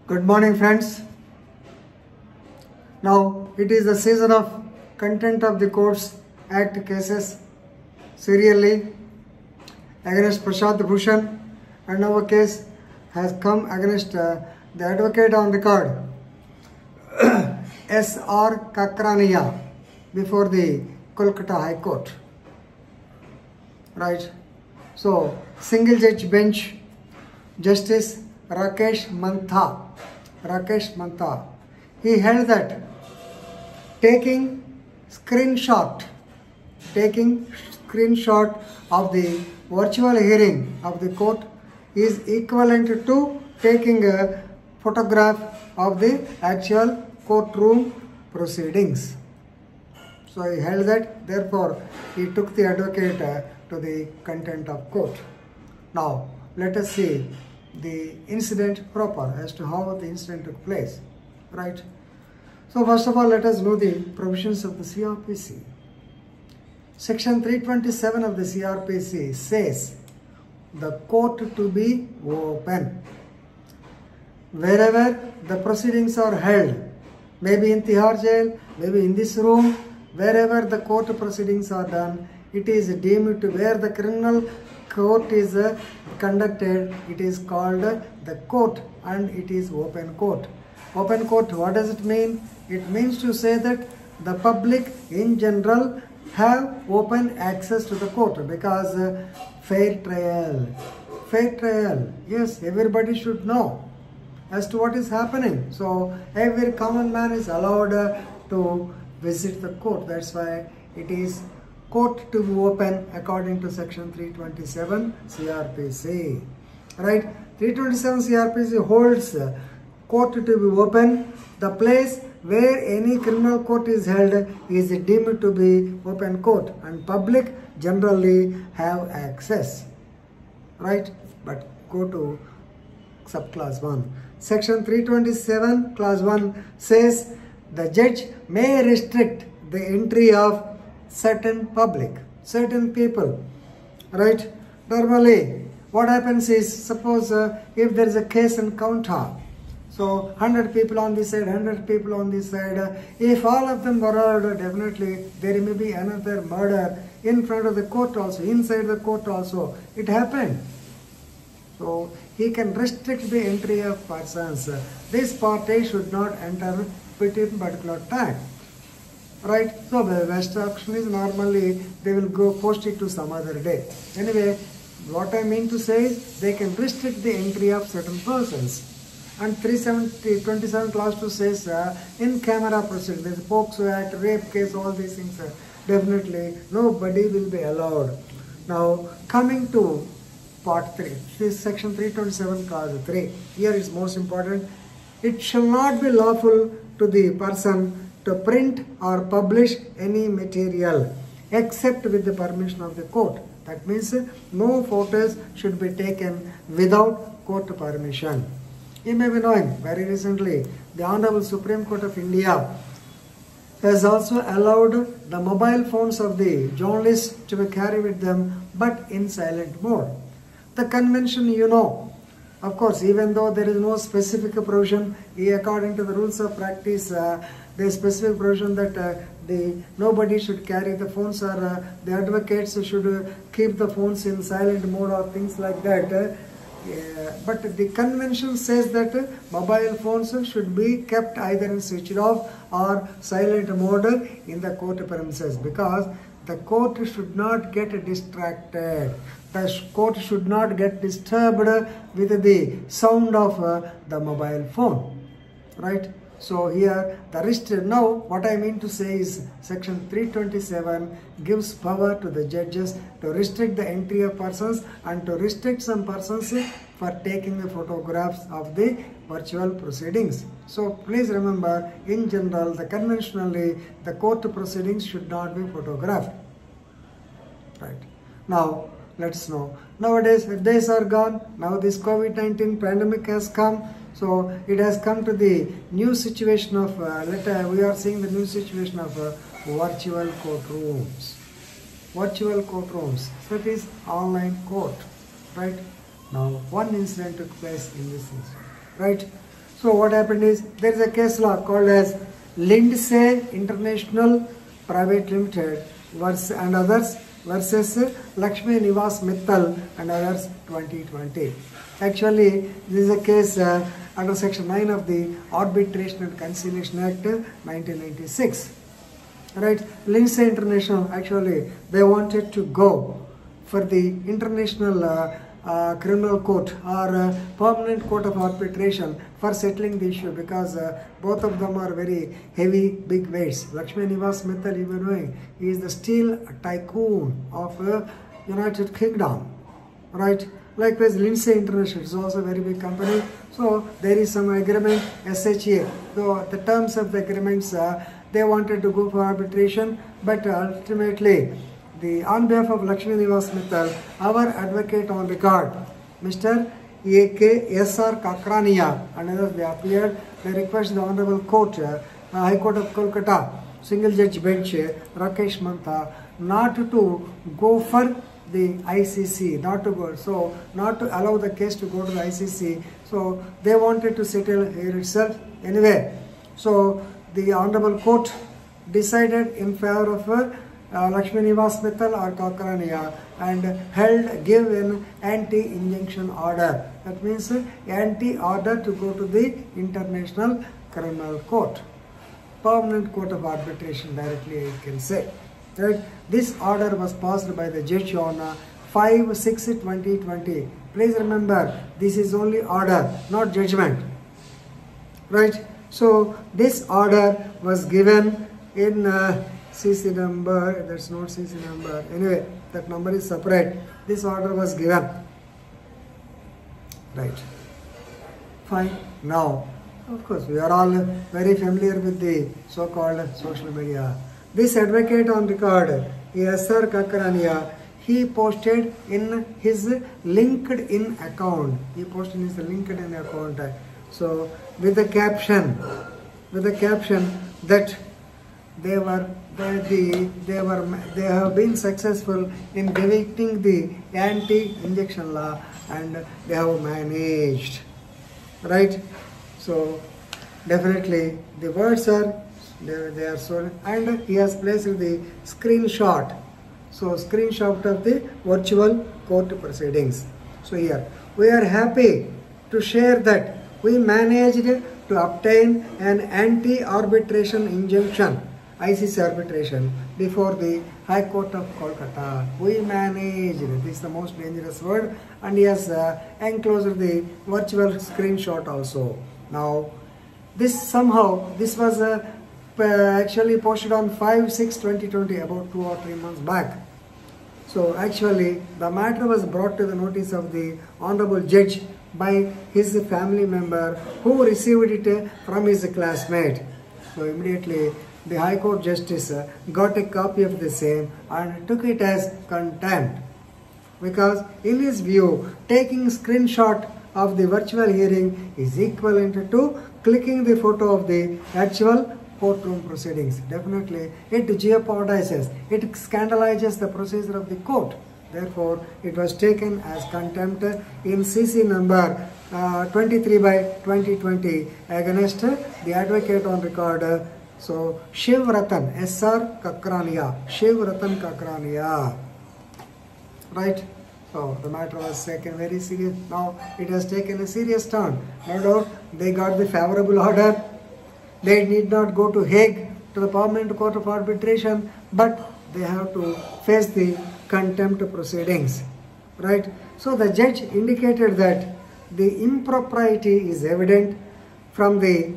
Good morning, friends. Now it is the season of content of the courts act cases serially against Prashant Bhushan, and our case has come against the advocate on record S.R. Kakraniya before the Kolkata High Court. Right. So single judge bench, Justice Rakesh Mantha, he held that taking screenshot of the virtual hearing of the court is equivalent to taking a photograph of the actual courtroom proceedings. So he held that, therefore he took the advocate to the content of court. Now let us see the incident proper as to how the incident took place, right? So first of all, let us know the provisions of the CRPC. Section 327 of the CRPC says the court to be open wherever the proceedings are held, maybe in Tihar jail, maybe in this room, wherever the court proceedings are done, it is deemed to where the criminal court is conducted, it is called the court, and it is open court. Open court, what does it mean? It means to say that the public in general have open access to the court because fair trial, yes, everybody should know as to what is happening. So every common man is allowed to visit the court. That's why it is court to be open according to section 327 CRPC. Right? 327 CRPC holds court to be open. The place where any criminal court is held is deemed to be open court, and public generally have access. Right? But go to subclass 1. Section 327 clause 1 says the judge may restrict the entry of certain public, certain people, right? Normally, what happens is, suppose if there is a case encounter, so 100 people on this side, 100 people on this side, if all of them were allowed, definitely there may be another murder in front of the court also, inside the court also. It happened. So he can restrict the entry of persons. This party should not enter within particular time. Right? So the best option is normally they will go post it to some other day. Anyway, what I mean to say is they can restrict the entry of certain persons. And 327 clause 2 says in camera proceedings, there's POCSO Act, rape case, all these things, definitely nobody will be allowed. Now coming to part 3, this is section 327 clause 3. Here is most important. It shall not be lawful to the person to print or publish any material except with the permission of the court. That means no photos should be taken without court permission. You may be knowing, very recently, the Honorable Supreme Court of India has also allowed the mobile phones of the journalists to be carried with them, but in silent mode. The convention, you know, of course, even though there is no specific provision, according to the rules of practice, there is specific provision that nobody should carry the phones, or the advocates should keep the phones in silent mode or things like that. But the convention says that mobile phones should be kept either in switched off or silent mode in the court premises, because the court should not get distracted. The court should not get disturbed with the sound of the mobile phone. Right? So here now what I mean to say is section 327 gives power to the judges to restrict the entry of persons and to restrict some persons for taking the photographs of the virtual proceedings. So please remember, in general, conventionally the court proceedings should not be photographed. Right. Now let's know. Nowadays days are gone. Now this COVID-19 pandemic has come. So it has come to the new situation of, we are seeing the new situation of virtual courtrooms. So it is online court, right? Now one incident took place in this incident, right? So what happened is, there is a case law called as Lindsay International Private Limited and others versus Lakshmi Nivas Mittal and others 2020. Actually, this is a case under Section 9 of the Arbitration and Conciliation Act 1996. Right? Lindsay International, actually, they wanted to go for the International Criminal Court or Permanent Court of Arbitration for settling the issue, because both of them are very heavy, big weights. Lakshmi Nivas Mittal, you were knowing, he is the steel tycoon of United Kingdom. Right? Likewise, Lindsay International is also a very big company. So there is some agreement, SHA. Though the terms of the agreements, they wanted to go for arbitration, but ultimately, on behalf of Lakshmi Nivas Mittal, our advocate on record, Mr. A.K. S.R. Kakrania, and others, they appeared. They request the Honorable Court, High Court of Kolkata, Single Judge Bench, Rakesh Mantha, not to go for the ICC, not to allow the case to go to the ICC. So they wanted to settle here itself. Anyway, so the Honorable Court decided in favor of Lakshmi Nivas Mittal or Kakrania and give an anti-injunction order. That means anti-order to go to the International Criminal Court, Permanent Court of Arbitration directly, I can say. Right? This order was passed by the judge on 5/6/2020. Please remember, this is only order, not judgment. Right? So this order was given in CC number, that's not CC number, anyway, that number is separate. This order was given. Right. Fine. Now, of course, we are all very familiar with the so-called social media. This advocate on record, S.R. Kakrania, he posted in his LinkedIn account. So, with the caption that they have been successful in defeating the anti-injection law and they have managed. Right? So, definitely the words are they are so, and he has placed the screenshot. So, screenshot of the virtual court proceedings. So, here we are happy to share that we managed to obtain an anti-arbitration injunction, ICC arbitration, before the High Court of Kolkata. We managed, this is the most dangerous word, and he has enclosed the virtual screenshot also. Now, this was actually posted on 5/6/2020, about 2 or 3 months back. So actually, the matter was brought to the notice of the Honorable Judge by his family member who received it from his classmate. So immediately, the High Court Justice got a copy of the same and took it as contempt. Because in his view, taking screenshot of the virtual hearing is equivalent to clicking the photo of the actual courtroom proceedings. Definitely, it jeopardizes, it scandalizes the procedure of the court. Therefore, it was taken as contempt in CC number 23/2020 against the advocate on record. So, Shiv Ratan, S.R. Kakrania, Shiv Ratan Kakrania. Right? So, the matter was taken very serious. Now, it has taken a serious turn. No doubt, they got the favorable order. They need not go to Hague, to the Permanent Court of Arbitration, but they have to face the contempt proceedings. Right? So, the judge indicated that the impropriety is evident from the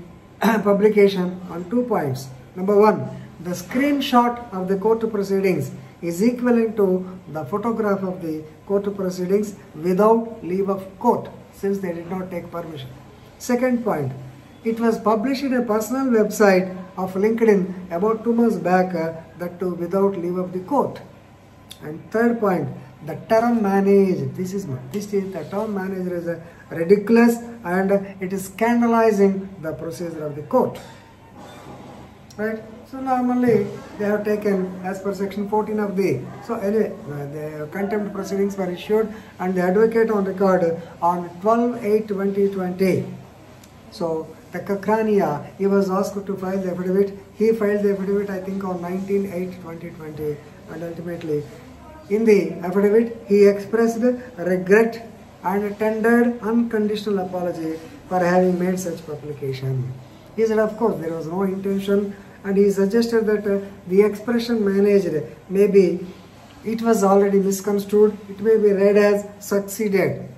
publication on 2 points. Number 1, the screenshot of the court proceedings is equivalent to the photograph of the court proceedings without leave of court, since they did not take permission. Second point, it was published in a personal website of LinkedIn about 2 months back, that too without leave of the court. And third point, the term managed, the term manager is ridiculous and it is scandalizing the procedure of the court. Right? So normally they have taken as per section 14 of the, so anyway, the contempt proceedings were issued and the advocate on record on 12/8/2020 So the Kakrania, he was asked to file the affidavit. He filed the affidavit, I think, on 19/8/2020, and ultimately, in the affidavit, he expressed regret and tendered unconditional apology for having made such publication. He said, of course, there was no intention, and he suggested that the expression managed, maybe it was already misconstrued, it may be read as succeeded,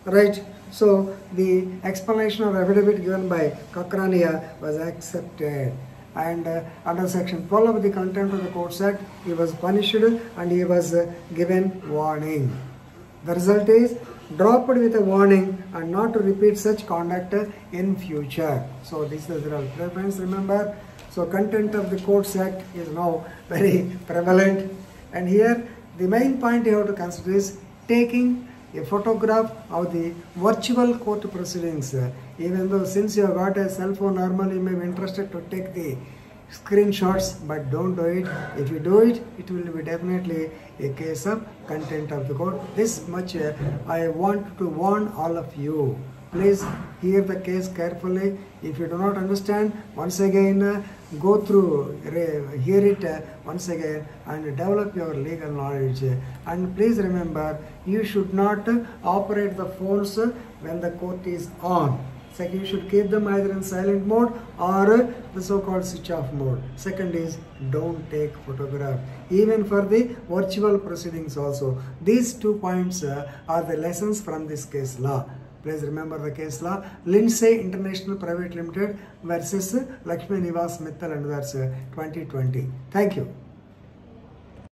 right? So the explanation or affidavit given by Kakrania was accepted, and under section 12 of the Contempt of the Courts Act, he was punished and he was given warning. The result is dropped with a warning and not to repeat such conduct in future. So this is the result. Friends, remember, so Contempt of the Courts Act is now very prevalent, and here the main point you have to consider is taking a photograph of the virtual court proceedings. Even though since you have got a cell phone, normally you may be interested to take the screenshots, but don't do it. If you do it, it will be definitely a case of contempt of the court. This much I want to warn all of you. Please hear the case carefully. If you do not understand, once again go through, hear it once again, and develop your legal knowledge. And please remember, you should not operate the phones when the court is on. Second, you should keep them either in silent mode or the so-called switch off mode. Second is, don't take photograph, even for the virtual proceedings also. These 2 points are the lessons from this case law. Please remember the case law. Lindsay International Private Limited versus Lakshmi Nivas Mittal and others, 2020. Thank you.